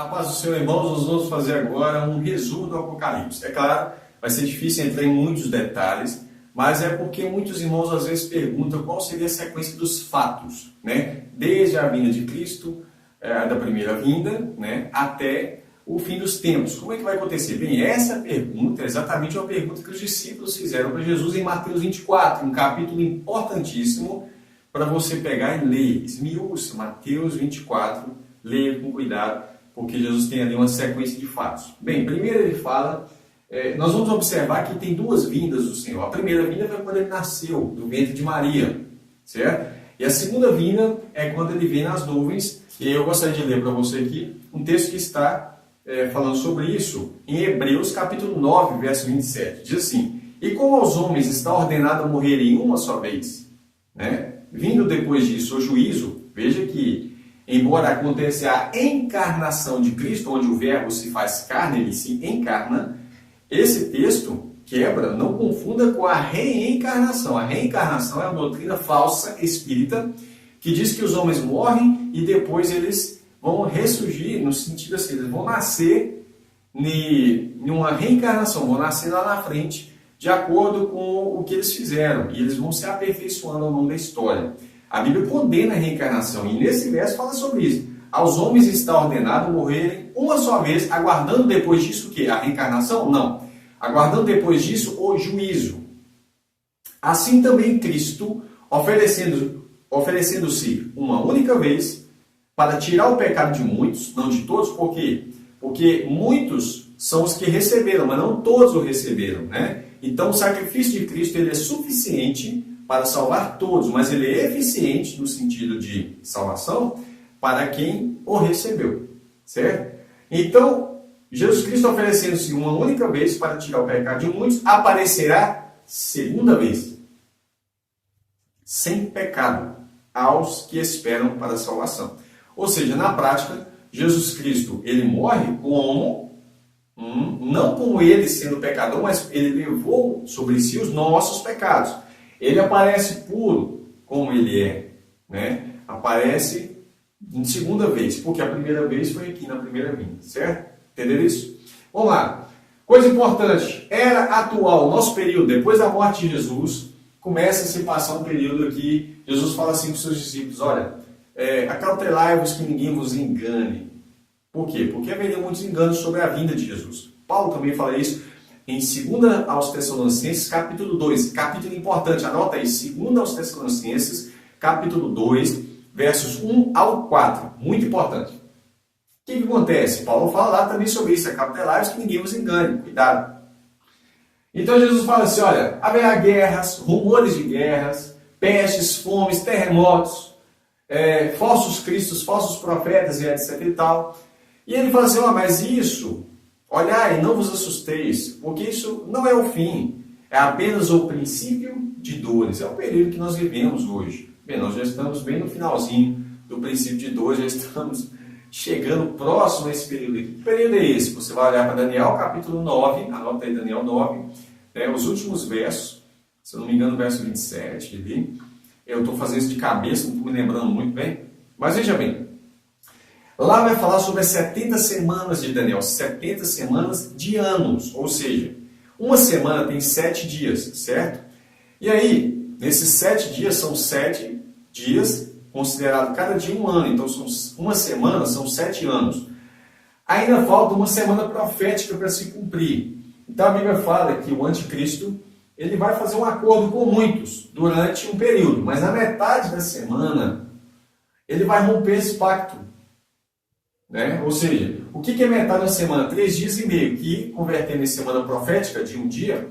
A paz do Senhor, irmãos, nós vamos fazer agora um resumo do Apocalipse. É claro, vai ser difícil entrar em muitos detalhes, mas é porque muitos irmãos às vezes perguntam qual seria a sequência dos fatos, né? Desde a vinda de Cristo, da primeira vinda, né? Até o fim dos tempos. Como é que vai acontecer? Bem, essa pergunta é exatamente uma pergunta que os discípulos fizeram para Jesus em Mateus 24, um capítulo importantíssimo para você pegar e ler. Esmiúça, Mateus 24, leia com cuidado, porque Jesus tem ali uma sequência de fatos. Bem, primeiro ele fala, nós vamos observar que tem duas vindas do Senhor. A primeira vinda foi quando ele nasceu, do ventre de Maria, certo? E a segunda vinda é quando ele vem nas nuvens, e eu gostaria de ler para você aqui um texto que está falando sobre isso, em Hebreus capítulo 9, verso 27. Diz assim: e como aos homens está ordenado morrerem uma só vez, né? Vindo depois disso o juízo, veja que embora aconteça a encarnação de Cristo, onde o verbo se faz carne, ele se encarna, esse texto quebra, não confunda com a reencarnação. A reencarnação é uma doutrina falsa, espírita, que diz que os homens morrem e depois eles vão ressurgir, no sentido assim, eles vão nascer em uma reencarnação, vão nascer lá na frente, de acordo com o que eles fizeram, e eles vão se aperfeiçoando ao longo da história. A Bíblia condena a reencarnação, e nesse verso fala sobre isso. Aos homens está ordenado morrerem uma só vez, aguardando depois disso o quê? A reencarnação? Não. Aguardando depois disso o juízo. Assim também Cristo, oferecendo-se uma única vez, para tirar o pecado de muitos, não de todos, por quê? Porque muitos são os que receberam, mas não todos o receberam, né? Então o sacrifício de Cristo ele é suficiente para salvar todos, mas ele é eficiente no sentido de salvação para quem o recebeu, certo? Então, Jesus Cristo oferecendo-se uma única vez para tirar o pecado de muitos, aparecerá segunda vez, sem pecado, aos que esperam para a salvação. Ou seja, na prática, Jesus Cristo, ele morre como, não como ele sendo pecador, mas ele levou sobre si os nossos pecados. Ele aparece puro, como ele é, né? Aparece em segunda vez, porque a primeira vez foi aqui na primeira vinda, certo? Entenderam isso? Vamos lá. Coisa importante, era atual, nosso período, depois da morte de Jesus, começa a se passar um período aqui, Jesus fala assim para os seus discípulos, olha, acautelai-vos que ninguém vos engane. Por quê? Porque haveria muitos enganos sobre a vinda de Jesus. Paulo também fala isso, em 2 aos Tessalonicenses, capítulo 2, capítulo importante, anota aí, 2 aos Tessalonicenses, capítulo 2, versos 1 ao 4, muito importante. O que acontece? Paulo fala lá também sobre isso, acautelai-vos que ninguém vos engane, cuidado. Então Jesus fala assim, olha, haverá guerras, rumores de guerras, pestes, fomes, terremotos, falsos cristos, falsos profetas e etc e tal. E ele fala assim, mas isso... olhai, não vos assusteis, porque isso não é o fim, é apenas o princípio de dores. É o período que nós vivemos hoje. Bem, nós já estamos bem no finalzinho do princípio de dores, já estamos chegando próximo a esse período aqui. Que período é esse? Você vai olhar para Daniel, capítulo 9, anota aí Daniel 9, os últimos versos, se eu não me engano, verso 27, ali. Eu estou fazendo isso de cabeça, não estou me lembrando muito bem, mas veja bem. Lá vai falar sobre as 70 semanas de Daniel, 70 semanas de anos, ou seja, uma semana tem 7 dias, certo? E aí, nesses 7 dias, são 7 dias, considerado cada dia um ano, então uma semana são 7 anos. Ainda falta uma semana profética para se cumprir. Então a Bíblia fala que o anticristo, ele vai fazer um acordo com muitos durante um período, mas na metade da semana, ele vai romper esse pacto. Né? Ou seja, o que é metade da semana? 3 dias e meio, que convertendo em semana profética de um dia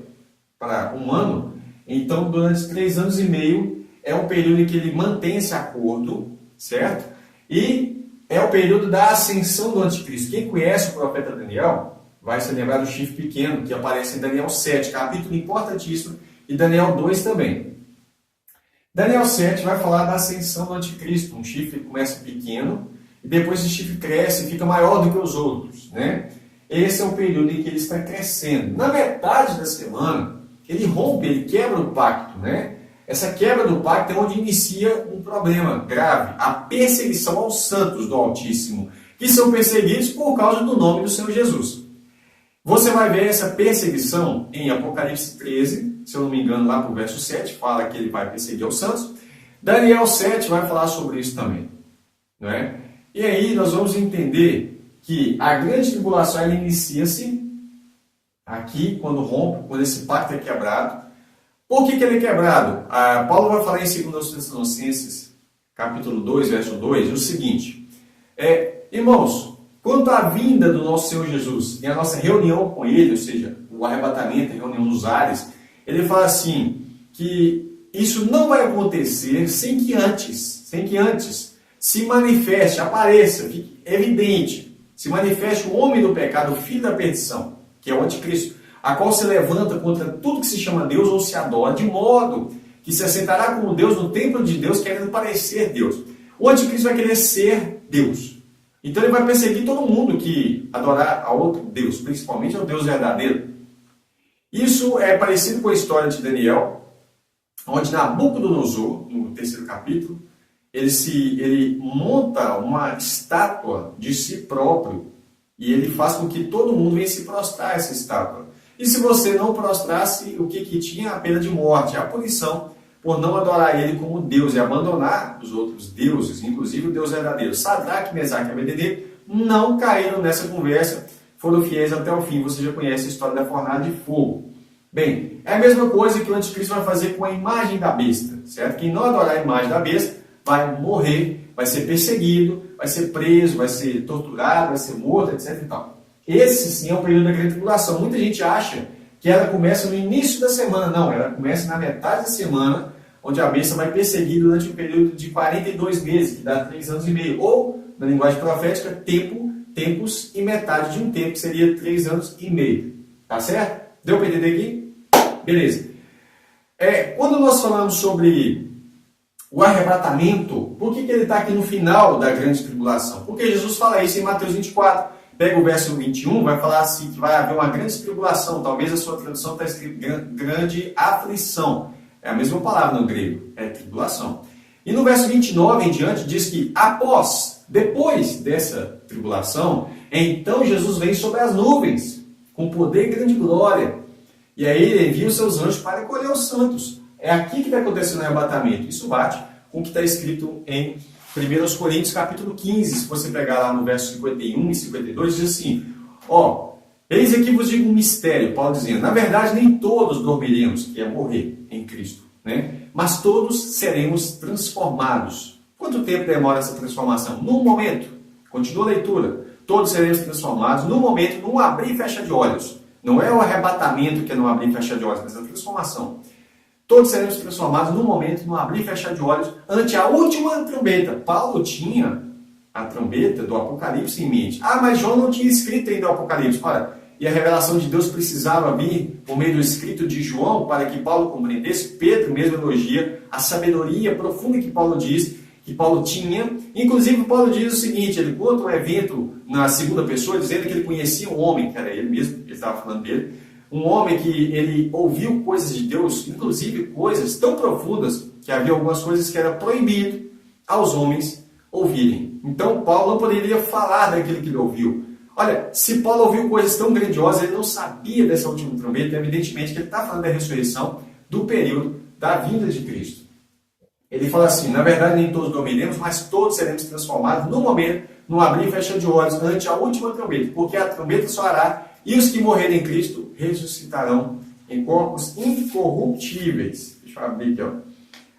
para um ano, então durante 3 anos e meio é um período em que ele mantém esse acordo, certo? E é o período da ascensão do anticristo. Quem conhece o profeta Daniel vai se lembrar do chifre pequeno, que aparece em Daniel 7, capítulo importantíssimo, e Daniel 2 também. Daniel 7 vai falar da ascensão do anticristo, um chifre que começa pequeno, e depois esse chifre cresce e fica maior do que os outros, né? Esse é o período em que ele está crescendo. Na metade da semana, ele rompe, ele quebra o pacto, né? Essa quebra do pacto é onde inicia um problema grave, a perseguição aos santos do Altíssimo, que são perseguidos por causa do nome do Senhor Jesus. Você vai ver essa perseguição em Apocalipse 13, se eu não me engano, lá para o verso 7, fala que ele vai perseguir os santos. Daniel 7 vai falar sobre isso também. Não é? E aí nós vamos entender que a grande tribulação ela inicia-se aqui, quando rompe, quando esse pacto é quebrado. Por que ele é quebrado? Paulo vai falar em 2 Tessalonicenses, capítulo 2, verso 2, o seguinte: irmãos, quanto à vinda do nosso Senhor Jesus e a nossa reunião com Ele, ou seja, o arrebatamento, a reunião nos ares, ele fala assim, que isso não vai acontecer sem que antes se manifeste, apareça, fique evidente, se manifeste o homem do pecado, o filho da perdição, que é o anticristo, a qual se levanta contra tudo que se chama Deus ou se adora, de modo que se assentará como Deus no templo de Deus, querendo parecer Deus. O anticristo vai querer ser Deus. Então ele vai perseguir todo mundo que adorar a outro Deus, principalmente ao Deus verdadeiro. Isso é parecido com a história de Daniel, onde Nabucodonosor, no 3º capítulo, ele monta uma estátua de si próprio e ele faz com que todo mundo venha se prostrar a essa estátua. E se você não prostrasse, o que tinha? A pena de morte, a punição por não adorar ele como Deus e abandonar os outros deuses, inclusive o Deus verdadeiro. Sadraque, Mesaque e Abednego não caíram nessa conversa, foram fiéis até o fim. Você já conhece a história da fornalha de fogo. Bem, é a mesma coisa que o anticristo vai fazer com a imagem da besta, certo? Quem não adorar a imagem da besta vai morrer, vai ser perseguido, vai ser preso, vai ser torturado, vai ser morto, etc. e tal. Esse sim é o período da grande tribulação. Muita gente acha que ela começa no início da semana. Não, ela começa na metade da semana, onde a besta vai perseguir durante um período de 42 meses, que dá 3 anos e meio. Ou, na linguagem profética, tempos e metade de um tempo, que seria 3 anos e meio. Tá certo? Deu para entender aqui? Beleza. Quando nós falamos sobre o arrebatamento, por que ele está aqui no final da grande tribulação? Porque Jesus fala isso em Mateus 24. Pega o verso 21, vai falar assim, que vai haver uma grande tribulação. Talvez a sua tradução está escrito grande aflição. É a mesma palavra no grego, é tribulação. E no verso 29 em diante diz que depois dessa tribulação, então Jesus vem sobre as nuvens, com poder e grande glória. E aí ele envia os seus anjos para recolher os santos. É aqui que vai acontecer o arrebatamento. Isso bate com o que está escrito em 1 Coríntios capítulo 15, se você pegar lá no verso 51 e 52, diz assim, eis aqui vos digo um mistério, Paulo dizendo, na verdade nem todos dormiremos, que é morrer em Cristo, né? Mas todos seremos transformados. Quanto tempo demora essa transformação? Num momento, continua a leitura, todos seremos transformados num momento, num abrir e fechar de olhos. Não é o arrebatamento que é no abrir e fechar de olhos, mas a transformação. Todos seremos transformados num momento, num abrir e fechar de olhos, ante a última trombeta. Paulo tinha a trombeta do Apocalipse em mente. Mas João não tinha escrito ainda o Apocalipse. Ora, e a revelação de Deus precisava vir por meio do escrito de João para que Paulo compreendesse. Pedro mesmo elogia a sabedoria profunda que Paulo diz, que Paulo tinha. Inclusive, Paulo diz o seguinte, ele conta um evento na segunda pessoa, dizendo que ele conhecia um homem, que era ele mesmo, ele estava falando dele, um homem que ele ouviu coisas de Deus, inclusive coisas tão profundas, que havia algumas coisas que era proibido aos homens ouvirem. Então, Paulo não poderia falar daquilo que ele ouviu. Olha, se Paulo ouviu coisas tão grandiosas, ele não sabia dessa última trombeta, evidentemente que ele está falando da ressurreição, do período da vinda de Cristo. Ele fala assim, na verdade nem todos dormiremos, mas todos seremos transformados no momento, no abrir e fechar de olhos, ante a última trombeta, porque a trombeta soará e os que morrerem em Cristo ressuscitarão em corpos incorruptíveis. Deixa eu abrir aqui,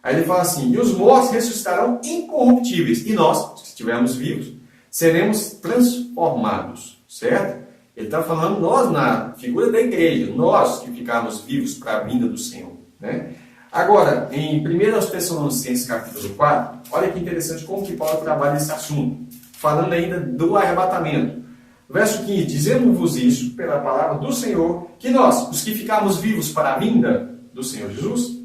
Aí ele fala assim, e os mortos ressuscitarão incorruptíveis, e nós, se estivermos vivos, seremos transformados, certo? Ele está falando nós na figura da igreja, nós que ficarmos vivos para a vinda do Senhor, né? Agora, em 1 Tessalonicenses capítulo 4, olha que interessante como que Paulo trabalha esse assunto, falando ainda do arrebatamento. Verso 15, dizemos-vos isso pela palavra do Senhor, que nós, os que ficarmos vivos para a vinda do Senhor Jesus,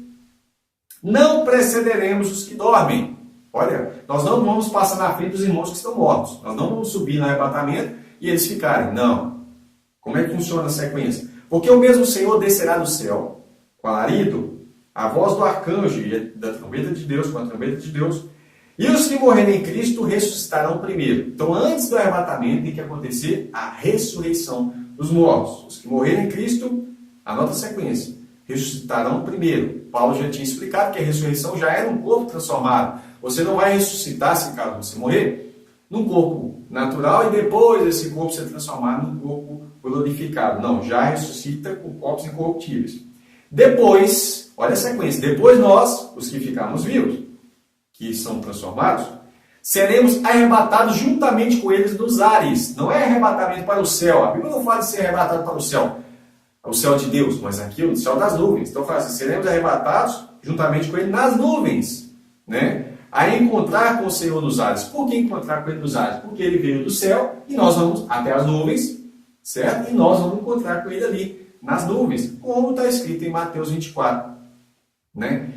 não precederemos os que dormem. Olha, nós não vamos passar na frente dos irmãos que estão mortos. Nós não vamos subir no arrebatamento e eles ficarem. Não. Como é que funciona a sequência? Porque o mesmo Senhor descerá do céu com alarido, a voz do arcanjo e da trombeta de Deus, com a trombeta de Deus, E os que morrerem em Cristo ressuscitarão primeiro. Então, antes do arrebatamento, tem que acontecer a ressurreição dos mortos. Os que morrerem em Cristo, anota a sequência, ressuscitarão primeiro. Paulo já tinha explicado que a ressurreição já era um corpo transformado. Você não vai ressuscitar, se caso você morrer, num corpo natural e depois esse corpo ser transformado num corpo glorificado. Não, já ressuscita com corpos incorruptíveis. Depois, olha a sequência, depois nós, os que ficarmos vivos, que são transformados, seremos arrebatados juntamente com eles nos ares. Não é arrebatamento para o céu. A Bíblia não fala de ser arrebatado para o céu de Deus, mas aqui é o céu das nuvens. Então fala assim, seremos arrebatados juntamente com ele nas nuvens, né? A encontrar com o Senhor nos ares. Por que encontrar com ele nos ares? Porque ele veio do céu e nós vamos até as nuvens, certo? E nós vamos encontrar com ele ali, nas nuvens, como está escrito em Mateus 24, né?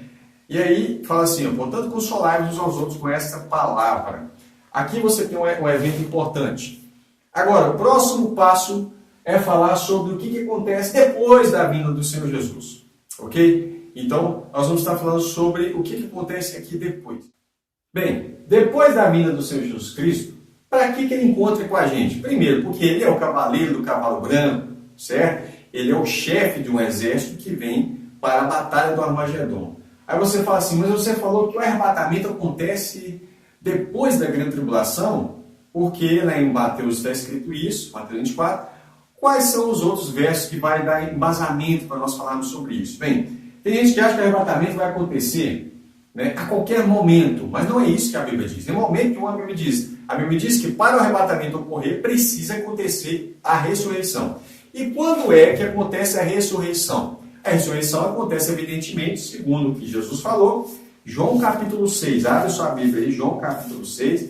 E aí fala assim, portanto, consolai-vos uns aos outros com essa palavra. Aqui você tem um evento importante. Agora, o próximo passo é falar sobre o que acontece depois da vinda do Senhor Jesus, ok? Então, nós vamos estar falando sobre o que acontece aqui depois. Bem, depois da vinda do Senhor Jesus Cristo, para que ele encontre com a gente? Primeiro, porque ele é o cavaleiro do cavalo branco, certo? Ele é o chefe de um exército que vem para a batalha do Armagedon. Aí você fala assim, mas você falou que o arrebatamento acontece depois da grande tribulação, porque lá em Mateus está escrito isso, Mateus 24. Quais são os outros versos que vai dar embasamento para nós falarmos sobre isso? Bem, tem gente que acha que o arrebatamento vai acontecer, né, a qualquer momento, mas não é isso que a Bíblia diz. Em momento nenhum a Bíblia diz. A Bíblia diz que para o arrebatamento ocorrer, precisa acontecer a ressurreição. E quando é que acontece a ressurreição? A ressurreição acontece, evidentemente, segundo o que Jesus falou, João capítulo 6, abre sua Bíblia aí, João capítulo 6,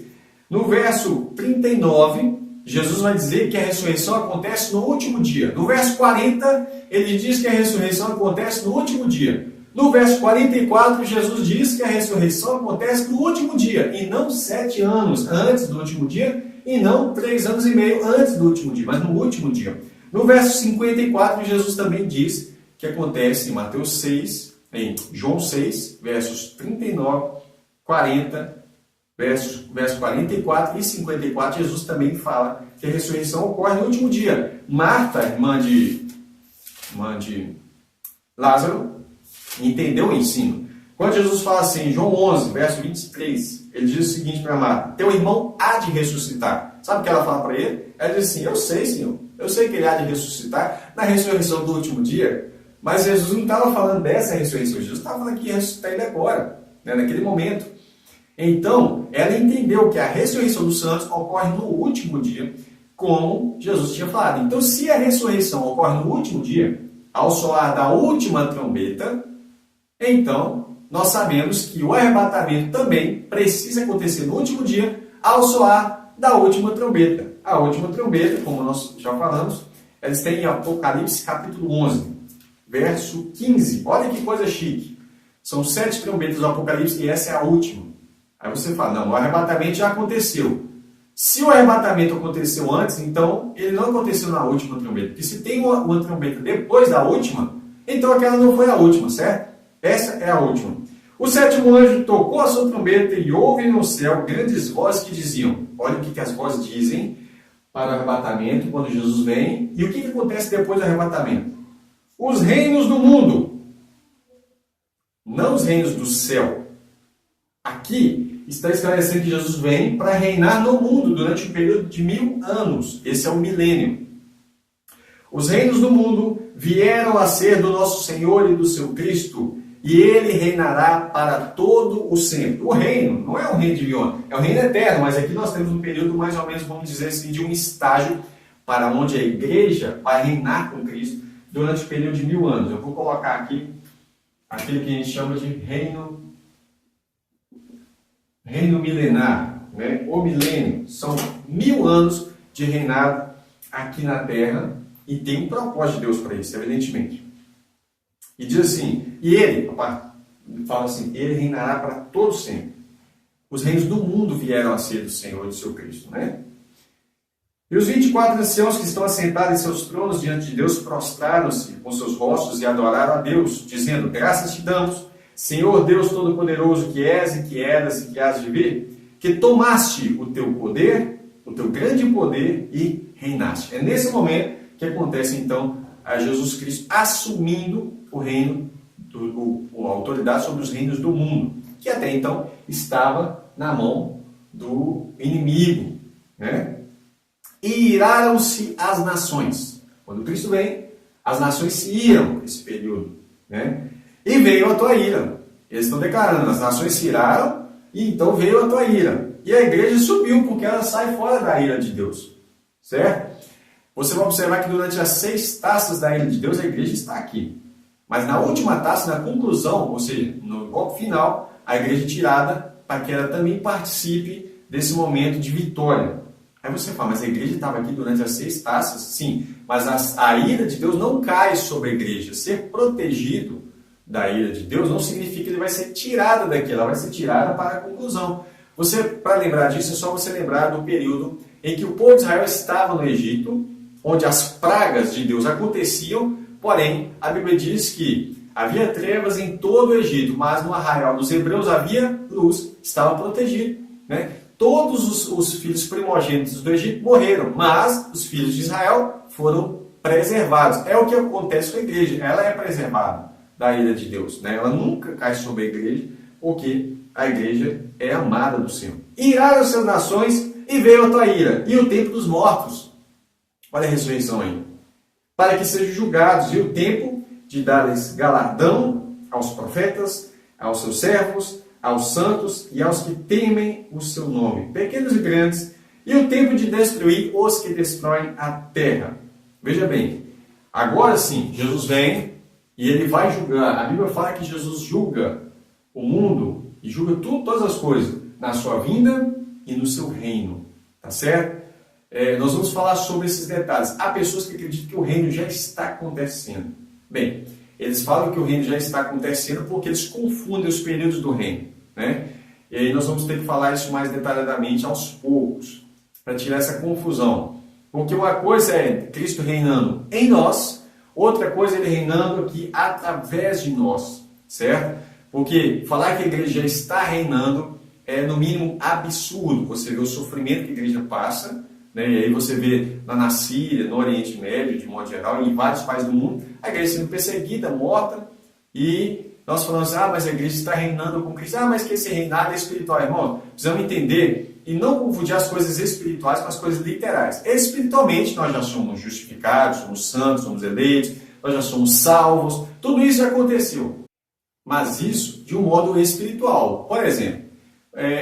no verso 39, Jesus vai dizer que a ressurreição acontece no último dia. No verso 40, ele diz que a ressurreição acontece no último dia. No verso 44, Jesus diz que a ressurreição acontece no último dia, e não 7 anos antes do último dia, e não 3 anos e meio antes do último dia, mas no último dia. No verso 54, Jesus também diz que acontece em Mateus 6, em João 6, versos 39, 40, verso 44 e 54, Jesus também fala que a ressurreição ocorre no último dia. Marta, irmã de Lázaro, entendeu o ensino. Quando Jesus fala assim, em João 11, verso 23, ele diz o seguinte para Marta, teu irmão há de ressuscitar. Sabe o que ela fala para ele? Ela diz assim, eu sei, Senhor, eu sei que ele há de ressuscitar na ressurreição do último dia, mas Jesus não estava falando dessa ressurreição, Jesus estava falando que ia ressuscitar ele agora, né, naquele momento. Então, ela entendeu que a ressurreição dos santos ocorre no último dia, como Jesus tinha falado. Então, se a ressurreição ocorre no último dia, ao soar da última trombeta, então nós sabemos que o arrebatamento também precisa acontecer no último dia, ao soar da última trombeta. A última trombeta, como nós já falamos, ela está em Apocalipse capítulo 11, verso 15. Olha que coisa chique. São 7 trombetas do Apocalipse e essa é a última. Aí você fala, não, o arrebatamento já aconteceu. Se o arrebatamento aconteceu antes, então ele não aconteceu na última trombeta. Porque se tem uma trombeta depois da última, então aquela não foi a última, certo? Essa é a última. O 7º anjo tocou a sua trombeta e houve no céu grandes vozes que diziam, olha o que as vozes dizem para o arrebatamento, quando Jesus vem. E o que acontece depois do arrebatamento? Os reinos do mundo, não os reinos do céu. Aqui está esclarecendo que Jesus vem para reinar no mundo durante um período de 1000 anos. Esse é o milênio. Os reinos do mundo vieram a ser do nosso Senhor e do seu Cristo, e ele reinará para todo o sempre. O reino não é um reino de Viona, é um reino eterno, mas aqui nós temos um período mais ou menos, vamos dizer assim, de um estágio para onde a igreja vai reinar com Cristo durante o período de 1000 anos. Eu vou colocar aqui aquilo que a gente chama de reino milenar, né? O milênio. São 1000 anos de reinado aqui na Terra e tem um propósito de Deus para isso, evidentemente. E diz assim, e ele, fala assim, ele reinará para todo sempre. Os reinos do mundo vieram a ser do Senhor e do seu Cristo, né? E os 24 anciãos que estão assentados em seus tronos diante de Deus prostraram-se com seus rostos e adoraram a Deus, dizendo, graças te damos, Senhor Deus Todo-Poderoso que és e que eras e que has de vir, que tomaste o teu poder, o teu grande poder e reinaste. É nesse momento que acontece então a Jesus Cristo assumindo o reino, a autoridade sobre os reinos do mundo, que até então estava na mão do inimigo, né? E iraram-se as nações. Quando Cristo vem, as nações se iram nesse período, né? E veio a tua ira. Eles estão declarando, as nações se iraram e então veio a tua ira. E a igreja subiu porque ela sai fora da ira de Deus, certo? Você vai observar que durante as 6 taças da ira de Deus a igreja está aqui. Mas na última taça, na conclusão, ou seja, no golpe final, a igreja é tirada para que ela também participe desse momento de vitória. Aí você fala, mas a igreja estava aqui durante as 6 taças? Sim, mas a ira de Deus não cai sobre a igreja. Ser protegido da ira de Deus não significa que ele vai ser tirado daqui, ela vai ser tirada para a conclusão. Para lembrar disso, é só você lembrar do período em que o povo de Israel estava no Egito, onde as pragas de Deus aconteciam, porém, a Bíblia diz que havia trevas em todo o Egito, mas no arraial dos hebreus havia luz, estava protegido, né? Todos os filhos primogênitos do Egito morreram, mas os filhos de Israel foram preservados. É o que acontece com a igreja, ela é preservada da ira de Deus, né? Ela nunca cai sobre a igreja, porque a igreja é amada do Senhor. Iraram-se as nações e veio a tua ira, e o tempo dos mortos. Olha a ressurreição aí. Para que sejam julgados, e o tempo de dar-lhes galardão aos profetas, aos seus servos, aos santos e aos que temem o seu nome, pequenos e grandes, e o tempo de destruir os que destroem a terra. Veja bem, agora sim, Jesus vem e ele vai julgar. A Bíblia fala que Jesus julga o mundo e julga todas as coisas, na sua vinda e no seu reino. Tá certo? Nós vamos falar sobre esses detalhes. Há pessoas que acreditam que o reino já está acontecendo. Bem, eles falam que o reino já está acontecendo porque eles confundem os períodos do reino, né? E aí nós vamos ter que falar isso mais detalhadamente aos poucos, para tirar essa confusão. Porque uma coisa é Cristo reinando em nós, outra coisa é Ele reinando aqui através de nós, certo? Porque falar que a igreja já está reinando é, no mínimo, absurdo. Você vê o sofrimento que a igreja passa, né? E aí você vê na Síria, no Oriente Médio, de modo geral, em vários países do mundo, a igreja sendo perseguida, morta, e nós falamos, mas a igreja está reinando com Cristo. Mas que esse reinado é espiritual, irmão. Precisamos entender e não confundir as coisas espirituais com as coisas literais. Espiritualmente, nós já somos justificados, somos santos, somos eleitos, nós já somos salvos, tudo isso já aconteceu. Mas isso de um modo espiritual. Por exemplo,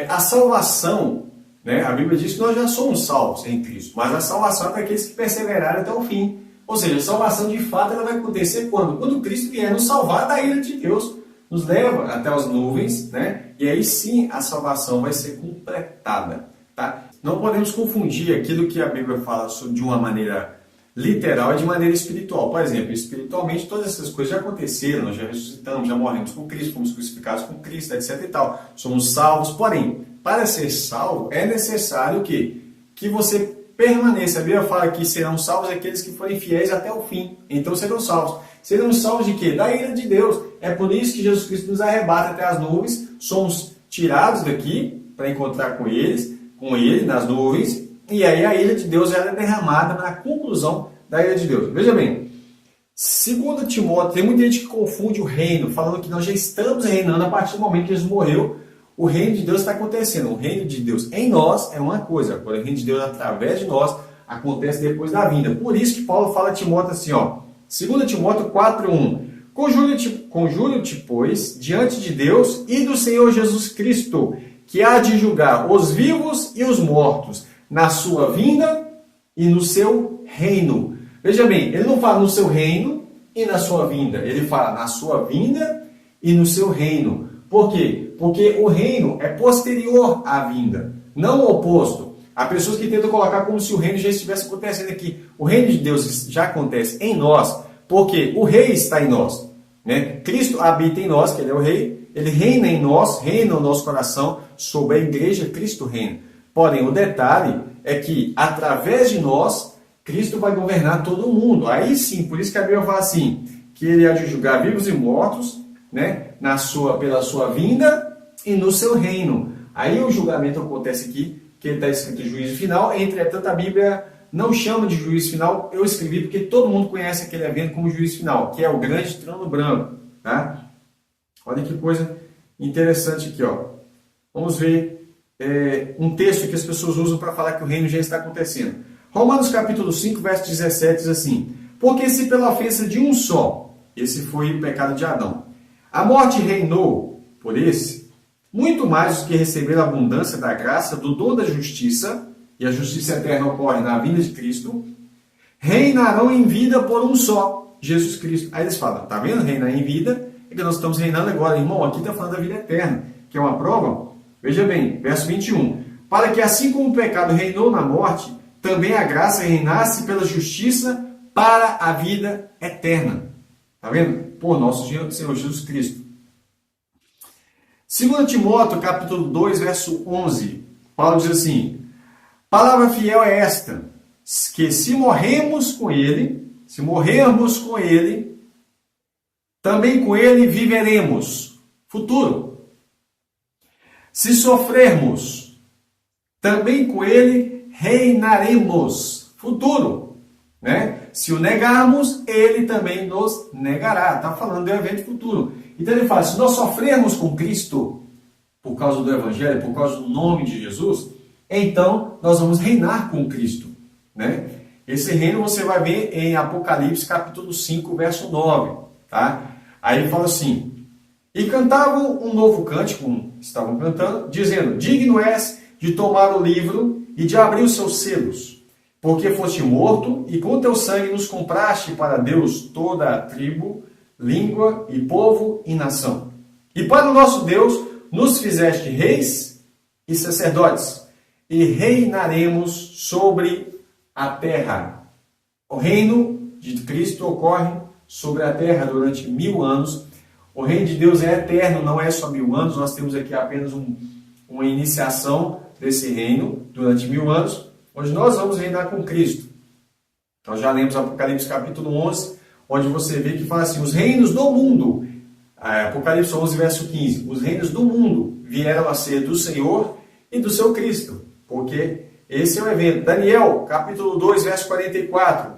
a salvação, né? A Bíblia diz que nós já somos salvos em Cristo, mas a salvação é para aqueles que perseverarem até o fim. Ou seja, a salvação de fato ela vai acontecer quando? Quando Cristo vier nos salvar da ira de Deus, nos leva até as nuvens, né? E aí sim a salvação vai ser completada, tá? Não podemos confundir aquilo que a Bíblia fala de uma maneira literal e de maneira espiritual. Por exemplo, espiritualmente todas essas coisas já aconteceram, nós já ressuscitamos, já morremos com Cristo, fomos crucificados com Cristo, etc e tal. Somos salvos, porém, para ser salvo é necessário que você permaneça. A Bíblia fala que serão salvos aqueles que forem fiéis até o fim. Então serão salvos. Serão salvos de quê? Da ira de Deus. É por isso que Jesus Cristo nos arrebata até as nuvens. Somos tirados daqui para encontrar com Ele nas nuvens. E aí a ira de Deus ela é derramada na conclusão da ira de Deus. Veja bem, segundo Timóteo, tem muita gente que confunde o reino, falando que nós já estamos reinando a partir do momento que Jesus morreu. O reino de Deus está acontecendo. O reino de Deus em nós é uma coisa. Agora, o reino de Deus através de nós acontece depois da vinda. Por isso que Paulo fala a Timóteo assim, 2 Timóteo 4:1. Conjuro-te, pois, diante de Deus e do Senhor Jesus Cristo, que há de julgar os vivos e os mortos, na sua vinda e no seu reino. Veja bem, ele não fala no seu reino e na sua vinda. Ele fala na sua vinda e no seu reino. Por quê? Porque o reino é posterior à vinda, não o oposto. Há pessoas que tentam colocar como se o reino já estivesse acontecendo aqui. O reino de Deus já acontece em nós, porque o rei está em nós, né? Cristo habita em nós, que ele é o rei, ele reina em nós, reina no nosso coração, sobre a igreja, Cristo reina. Porém, o detalhe é que, através de nós, Cristo vai governar todo mundo. Aí sim, por isso que a Bíblia fala assim, que ele há de julgar vivos e mortos, né, pela sua vinda e no seu reino. Aí o julgamento acontece aqui, que está escrito juízo final. Entretanto, a Bíblia não chama de juízo final. Eu escrevi porque todo mundo conhece aquele evento como juízo final, que é o grande trono branco. Tá? Olha que coisa interessante aqui. Ó. Vamos ver um texto que as pessoas usam para falar que o reino já está acontecendo. Romanos capítulo 5, verso 17 diz assim: porque se pela ofensa de um só, esse foi o pecado de Adão, a morte reinou por esse, muito mais os que receberam a abundância da graça, do dom da justiça, e a justiça eterna ocorre na vinda de Cristo, reinarão em vida por um só, Jesus Cristo. Aí eles falam, tá vendo? Reinar em vida, é que nós estamos reinando agora. Irmão, aqui está falando da vida eterna, que é uma prova. Veja bem, verso 21. Para que assim como o pecado reinou na morte, também a graça reinasse pela justiça para a vida eterna. Está vendo? Por nosso Senhor Jesus Cristo. 2 Timóteo, capítulo 2, verso 11. Paulo diz assim: palavra fiel é esta, que se morrermos com ele, também com ele viveremos. Futuro. Se sofrermos, também com ele reinaremos. Futuro. Né? Se o negarmos, ele também nos negará. Está falando do evento futuro. Então ele fala, se nós sofrermos com Cristo, por causa do Evangelho, por causa do nome de Jesus, então nós vamos reinar com Cristo. Né? Esse reino você vai ver em Apocalipse capítulo 5, verso 9. Tá? Aí ele fala assim, e cantavam um novo cântico, estavam cantando, dizendo, digno és de tomar o livro e de abrir os seus selos, porque foste morto e com teu sangue nos compraste para Deus toda a tribo, língua e povo e nação. E para o nosso Deus nos fizeste reis e sacerdotes, e reinaremos sobre a terra. O reino de Cristo ocorre sobre a terra durante 1000 anos. O reino de Deus é eterno, não é só 1000 anos. Nós temos aqui apenas uma iniciação desse reino durante 1000 anos, onde nós vamos reinar com Cristo. Nós já lemos Apocalipse capítulo 11, onde você vê que fala assim, os reinos do mundo, Apocalipse 11, verso 15, os reinos do mundo vieram a ser do Senhor e do seu Cristo, porque esse é o evento. Daniel, capítulo 2, verso 44,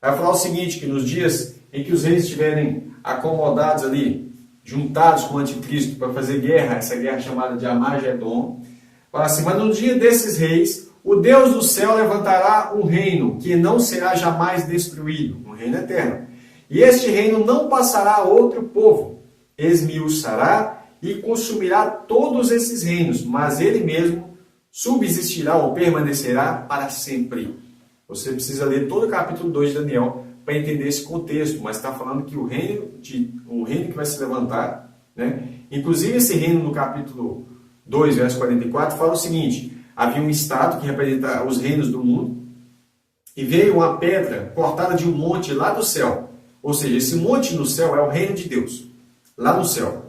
vai falar o seguinte, que nos dias em que os reis estiverem acomodados ali, juntados com o anticristo para fazer guerra, essa guerra chamada de Armagedon, fala assim, mas no dia desses reis, o Deus do céu levantará um reino que não será jamais destruído, um reino eterno. E este reino não passará a outro povo, esmiuçará e consumirá todos esses reinos, mas ele mesmo subsistirá ou permanecerá para sempre. Você precisa ler todo o capítulo 2 de Daniel para entender esse contexto, mas está falando que o reino que vai se levantar, né? Inclusive esse reino no capítulo 2, verso 44, fala o seguinte, havia um estado que representa os reinos do mundo, e veio uma pedra cortada de um monte lá do céu, ou seja, esse monte no céu é o reino de Deus, lá no céu.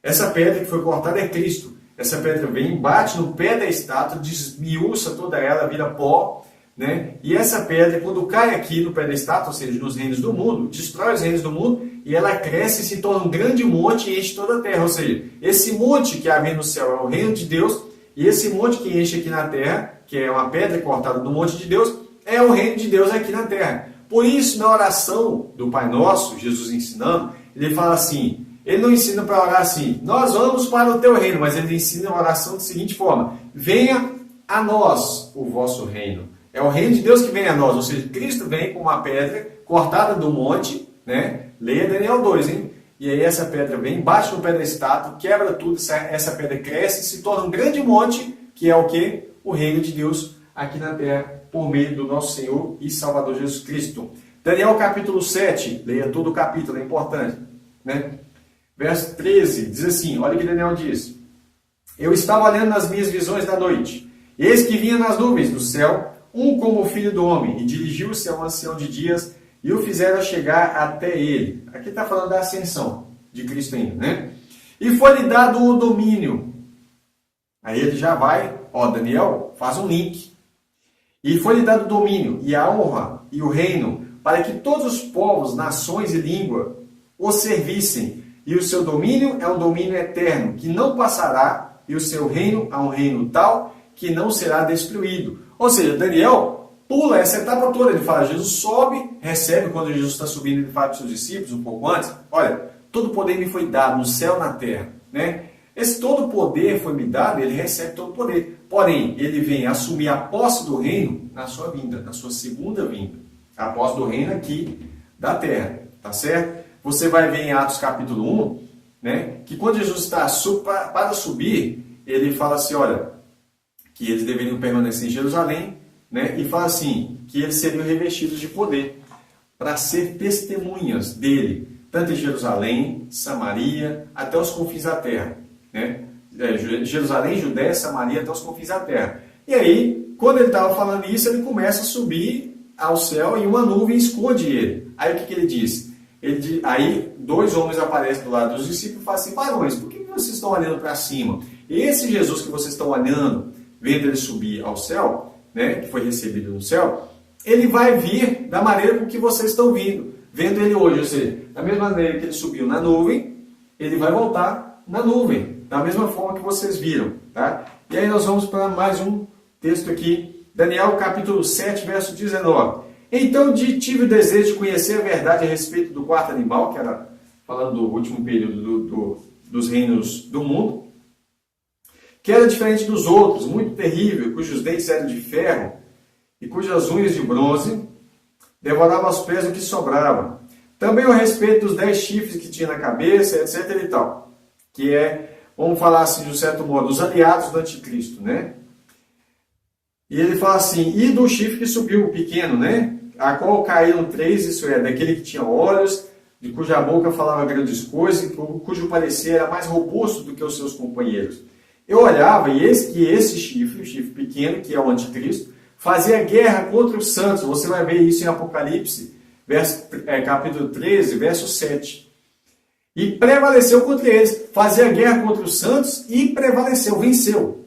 Essa pedra que foi cortada é Cristo. Essa pedra vem, bate no pé da estátua, desmiuça toda ela, vira pó, né? E essa pedra, quando cai aqui no pé da estátua, ou seja, nos reinos do mundo, destrói os reinos do mundo, e ela cresce e se torna um grande monte e enche toda a terra. Ou seja, esse monte que havia no céu é o reino de Deus, e esse monte que enche aqui na terra, que é uma pedra cortada do monte de Deus, é o reino de Deus aqui na terra. Por isso, na oração do Pai Nosso, Jesus ensinando, ele fala assim, ele não ensina para orar assim, nós vamos para o teu reino, mas ele ensina a oração da seguinte forma, venha a nós o vosso reino. É o reino de Deus que vem a nós, ou seja, Cristo vem com uma pedra cortada do monte, né? Leia Daniel 2, hein? E aí essa pedra vem, bate no pé da estátua, quebra tudo, essa pedra cresce e se torna um grande monte, que é o quê? O reino de Deus aqui na terra, por meio do nosso Senhor e Salvador Jesus Cristo. Daniel capítulo 7, leia todo o capítulo, é importante, né? Verso 13, diz assim, olha o que Daniel diz. Eu estava olhando nas minhas visões da noite, eis que vinha nas nuvens do céu, um como o filho do homem, e dirigiu-se ao ancião de dias, e o fizeram chegar até ele. Aqui está falando da ascensão de Cristo ainda, né? E foi-lhe dado o domínio. Aí ele já vai, Daniel, faz um link. E foi-lhe dado o domínio, e a honra, e o reino, para que todos os povos, nações e língua o servissem. e o seu domínio é um domínio eterno, que não passará, e o seu reino é um reino tal que não será destruído. Ou seja, Daniel pula essa etapa toda. Ele fala, Jesus sobe, recebe, quando Jesus está subindo, ele fala para os seus discípulos, um pouco antes, olha, todo poder me foi dado no céu e na terra. Né? Esse todo poder foi me dado, ele recebe todo poder. Porém, ele vem assumir a posse do reino na sua vinda, na sua segunda vinda. A posse do reino aqui da terra, tá certo? Você vai ver em Atos capítulo 1, né, que quando Jesus está para subir, ele fala assim, olha, que eles deveriam permanecer em Jerusalém, né, e fala assim, que eles seriam revestidos de poder para ser testemunhas dele, tanto em Jerusalém, Samaria, até os confins da terra. Né? Jerusalém, Judéia, Samaria, até os confins da terra. E aí, quando ele estava falando isso, ele começa a subir ao céu e uma nuvem esconde ele. Aí o que ele diz? Aí 2 homens aparecem do lado dos discípulos e falam assim, varões, por que vocês estão olhando para cima? Esse Jesus que vocês estão olhando, vendo ele subir ao céu, né, que foi recebido no céu, ele vai vir da maneira com que vocês estão vendo ele hoje. Ou seja, da mesma maneira que ele subiu na nuvem, ele vai voltar na nuvem, da mesma forma que vocês viram. Tá? E aí nós vamos para mais um texto aqui, Daniel capítulo 7, verso 19. Então tive o desejo de conhecer a verdade a respeito do quarto animal, que era falando do último período dos reinos do mundo, que era diferente dos outros, muito terrível, cujos dentes eram de ferro e cujas unhas de bronze, devorava aos pés o que sobrava. Também a respeito dos 10 chifres que tinha na cabeça, etc. e tal. Que é, vamos falar assim, de um certo modo, os aliados do anticristo, né? E ele fala assim, e do chifre que subiu, o pequeno, né? A qual caíram 3, isso é, daquele que tinha olhos, de cuja boca falava grandes coisas, cujo parecer era mais robusto do que os seus companheiros. Eu olhava e eis que esse chifre, o chifre pequeno, que é o anticristo, fazia guerra contra os santos. Você vai ver isso em Apocalipse, capítulo 13, verso 7. E prevaleceu contra eles. Fazia guerra contra os santos e prevaleceu, venceu.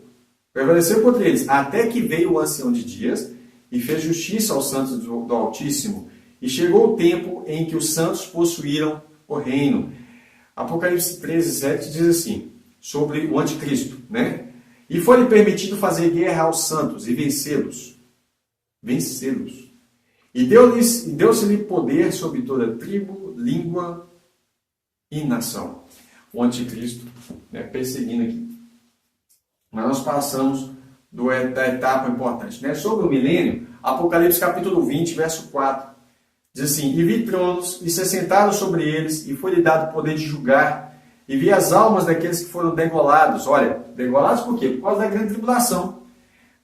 Prevaleceu contra eles, até que veio o ancião de dias e fez justiça aos santos do Altíssimo. E chegou o tempo em que os santos possuíram o reino. Apocalipse 13, 7 diz assim, sobre o anticristo, né? E foi-lhe permitido fazer guerra aos santos e vencê-los. Vencê-los. E deu-se-lhe poder sobre toda tribo, língua e nação. O anticristo, né, perseguindo aqui. Mas nós passamos da etapa importante. Né? Sobre o milênio, Apocalipse capítulo 20, verso 4. Diz assim, e vi tronos, e se assentaram sobre eles, e foi-lhe dado o poder de julgar, e vi as almas daqueles que foram degolados. Olha, degolados por quê? Por causa da grande tribulação.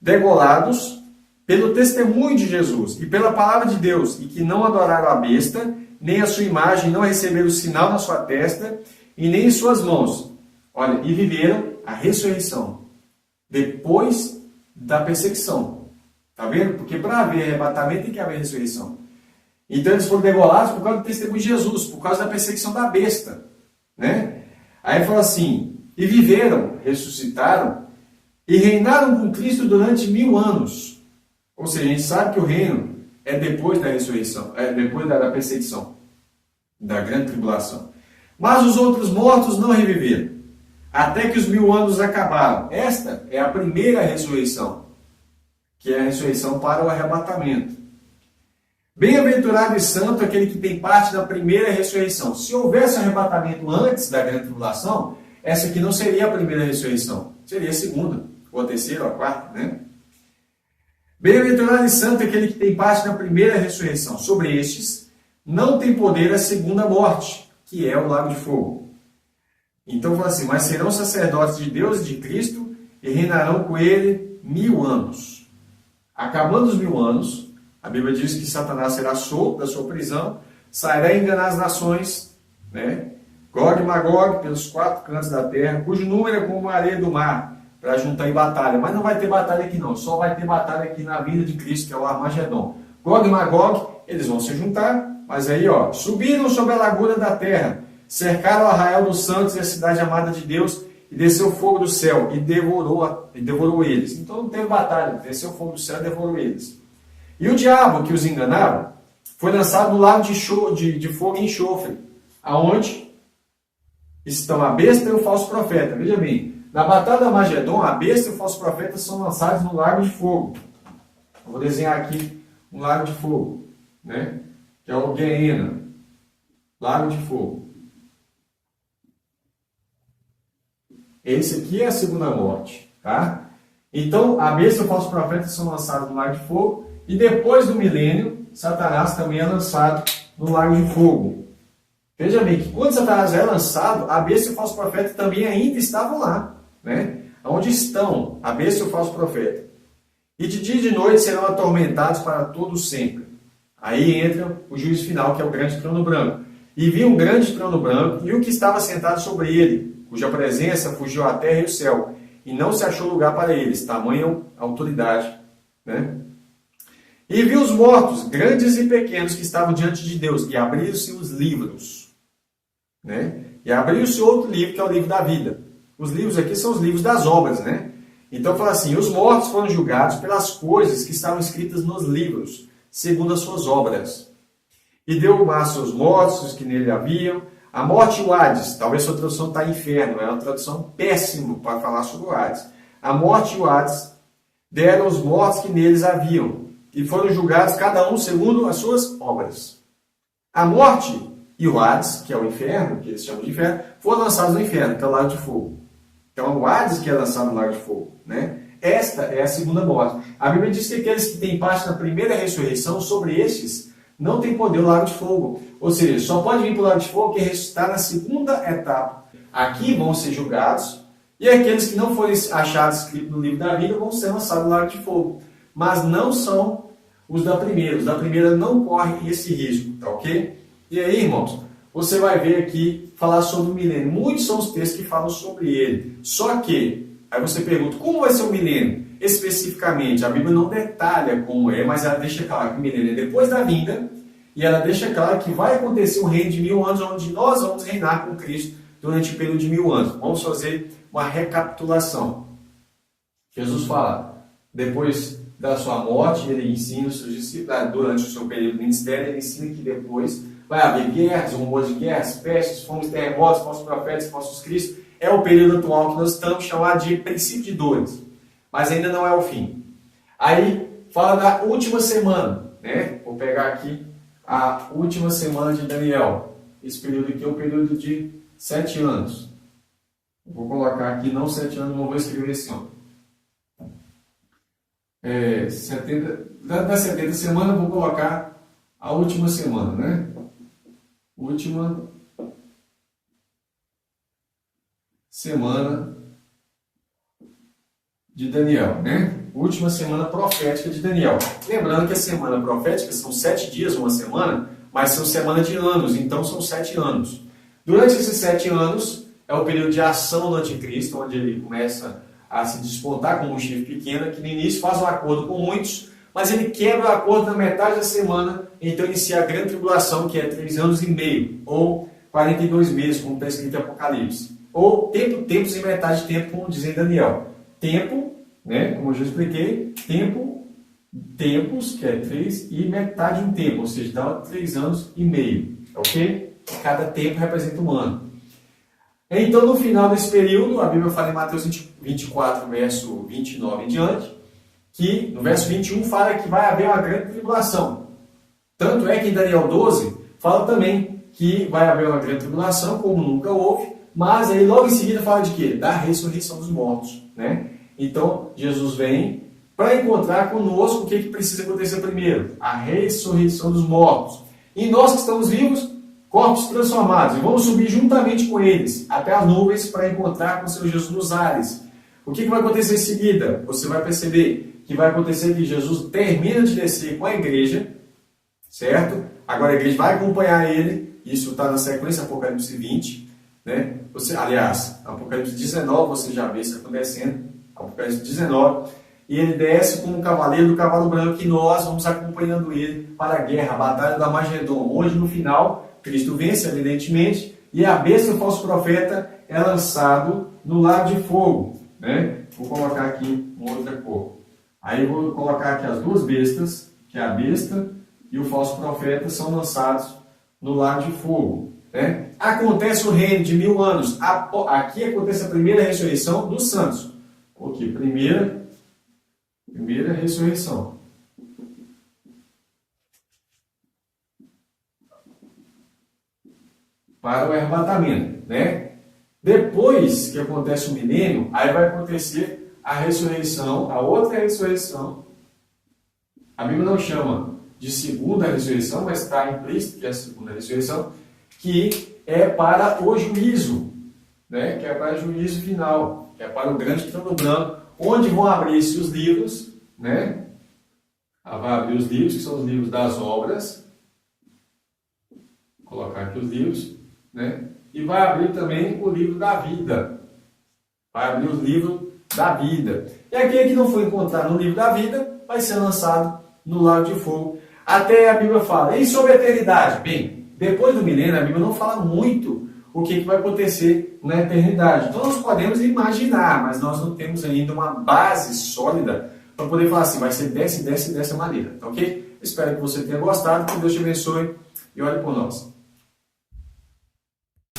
Degolados pelo testemunho de Jesus e pela palavra de Deus, e que não adoraram a besta, nem a sua imagem, não receberam o sinal na sua testa, e nem em suas mãos. Olha, e viveram a ressurreição, depois da perseguição. Está vendo? Porque para haver arrebatamento tem que haver ressurreição. Então eles foram degolados por causa do testemunho de Jesus, por causa da perseguição da besta. Né? Aí fala assim, e viveram, ressuscitaram, e reinaram com Cristo durante 1000 anos. Ou seja, a gente sabe que o reino é depois da ressurreição, é depois da perseguição, da grande tribulação. Mas os outros mortos não reviveram, até que os 1000 anos acabaram. Esta é a primeira ressurreição, que é a ressurreição para o arrebatamento. Bem-aventurado e santo aquele que tem parte da primeira ressurreição. Se houvesse arrebatamento antes da grande tribulação, essa aqui não seria a primeira ressurreição, seria a segunda, ou a terceira, ou a quarta, né? Bem-aventurado e santo aquele que tem parte da primeira ressurreição. Sobre estes, não tem poder a segunda morte, que é o lago de fogo. Então fala assim, mas serão sacerdotes de Deus e de Cristo, e reinarão com ele 1000 anos. Acabando os 1000 anos, a Bíblia diz que Satanás será solto da sua prisão, sairá a enganar as nações, né? Gog e Magog, pelos 4 cantos da terra, cujo número é como a areia do mar, para juntar em batalha. Mas não vai ter batalha aqui não, só vai ter batalha aqui na vinda de Cristo, que é o Armagedon. Gog e Magog, eles vão se juntar, mas aí, ó, subiram sobre a largura da terra, cercaram o arraial dos santos e a cidade amada de Deus, e desceu fogo do céu, e devorou eles. Então não teve batalha, desceu fogo do céu e devorou eles. E o diabo que os enganava foi lançado do lago de fogo e enxofre, aonde estão a besta e o falso profeta. Veja bem, na batalha da Magedon, a besta e o falso profeta são lançados no lago de fogo. Eu vou desenhar aqui um lago de fogo, né? Que é o Gehenna, lago de fogo. Esse aqui é a segunda morte, tá? Então, a besta e o falso profeta são lançados no lago de fogo, e depois do milênio, Satanás também é lançado no lago de fogo. Veja bem que quando Satanás é lançado, a besta e o falso profeta também ainda estavam lá, né? Onde estão a besta e o falso profeta? E de dia e de noite serão atormentados para todo sempre. Aí entra o juízo final, que é o grande trono branco. E vi um grande trono branco e o que estava sentado sobre ele, cuja presença fugiu a terra e o céu, e não se achou lugar para eles, tamanha autoridade, né? E vi os mortos, grandes e pequenos, que estavam diante de Deus, e abriram-se os livros, né? E abriu-se outro livro, que é o livro da vida. Os livros aqui são os livros das obras, né? Então fala assim, os mortos foram julgados pelas coisas que estavam escritas nos livros, segundo as suas obras. E deu o mar aos seus mortos, os que nele haviam. A morte e o Hades, talvez sua tradução está inferno, é uma tradução péssima para falar sobre o Hades. A morte e o Hades deram os mortos que neles haviam, e foram julgados cada um segundo as suas obras. A morte e o Hades, que é o inferno, que eles chamam de inferno, foram lançados no inferno, que é o lago de fogo. Então, o Hades que é lançado no lago de fogo, né? Esta é a segunda morte. A Bíblia diz que aqueles que têm parte na primeira ressurreição, sobre estes, não tem poder o lago de fogo. Ou seja, só pode vir para o lago de fogo quem ressuscitar na segunda etapa. Aqui vão ser julgados, e aqueles que não forem achados escritos no livro da vida vão ser lançados no lago de fogo. Mas não são os da primeira. Os da primeira não correm esse risco, tá ok? E aí, irmãos, você vai ver aqui falar sobre o milênio. Muitos são os textos que falam sobre ele. Só que, aí você pergunta, como vai ser o milênio? Especificamente, a Bíblia não detalha como é, mas ela deixa claro que o milênio é depois da vinda, e ela deixa claro que vai acontecer um reino de 1000 anos, onde nós vamos reinar com Cristo durante o período de 1000 anos. Vamos fazer uma recapitulação. Jesus fala, depois da sua morte, ele ensina os seus discípulos, durante o seu período de ministério, ele ensina que depois vai haver guerras, rumores de guerras, pestes, fomos, terremotos, falsos profetas, falsos cristos. É o período atual que nós estamos chamando de princípio de dores. Mas ainda não é o fim. Aí, fala da última semana, né? Vou pegar aqui a última semana de Daniel. Esse período aqui é o período de 7 anos. Vou colocar aqui, não 7 anos, não vou escrever assim, ó. 70 semana, vou colocar a última semana, né? Última semana de Daniel, né? Última semana profética de Daniel. Lembrando que a semana profética são 7 dias, uma semana, mas são semana de anos, então são 7 anos. Durante esses 7 anos, é o período de ação do anticristo, onde ele começa a se despontar como um chifre pequeno, que no início faz um acordo com muitos, mas ele quebra o acordo na metade da semana, então inicia a grande tribulação, que é 3 anos e meio, ou 42 meses, como está escrito em Apocalipse. Ou tempos e metade de tempo, como diz em Daniel. Tempo, né, como eu já expliquei, tempos, que é 3, e metade de um tempo, ou seja, dá 3 anos e meio, ok? Cada tempo representa um ano. Então, no final desse período, a Bíblia fala em Mateus 24, verso 29 em diante, que no verso 21 fala que vai haver uma grande tribulação. Tanto é que em Daniel 12 fala também que vai haver uma grande tribulação, como nunca houve, mas aí logo em seguida fala de quê? Da ressurreição dos mortos, né? Então, Jesus vem para encontrar conosco o que precisa acontecer primeiro? A ressurreição dos mortos. E nós que estamos vivos, corpos transformados, e vamos subir juntamente com eles até as nuvens para encontrar com o Senhor Jesus nos ares. O que vai acontecer em seguida? Você vai perceber que vai acontecer que Jesus termina de descer com a igreja, certo? Agora a igreja vai acompanhar ele, isso está na sequência Apocalipse 20, né? Aliás, Apocalipse 19 você já vê isso acontecendo, Apocalipse 19, e ele desce como um cavaleiro do cavalo branco e nós vamos acompanhando ele para a guerra, a batalha da Magedon, onde no final Cristo vence, evidentemente, e a besta, o falso profeta, é lançado no lago de fogo, né? Vou colocar aqui uma outra cor. Aí eu vou colocar aqui as duas bestas, que é a besta e o falso profeta, são lançados no lago de fogo. né? Acontece o reino de 1000 anos. Aqui acontece a primeira ressurreição dos santos. Ok, primeira ressurreição. Para o arrebatamento, né? Depois que acontece o milênio, aí vai acontecer a ressurreição, a outra ressurreição. A Bíblia não chama de segunda ressurreição, mas está implícito que é a segunda ressurreição, que é para o juízo, né? Que é para o juízo final, que é para o grande trono branco, onde vão abrir-se os livros, né? Vai abrir os livros, que são os livros das obras. Vou colocar aqui os livros, né? E vai abrir também o livro da vida. Vai abrir o livro da vida. E aquele que não foi encontrado no livro da vida vai ser lançado no lago de fogo. Até a Bíblia fala. E sobre a eternidade? Bem, depois do milênio, a Bíblia não fala muito o que vai acontecer na eternidade. Então nós podemos imaginar, mas nós não temos ainda uma base sólida para poder falar assim, vai ser dessa maneira. Tá ok? Espero que você tenha gostado, que Deus te abençoe e olhe por nós.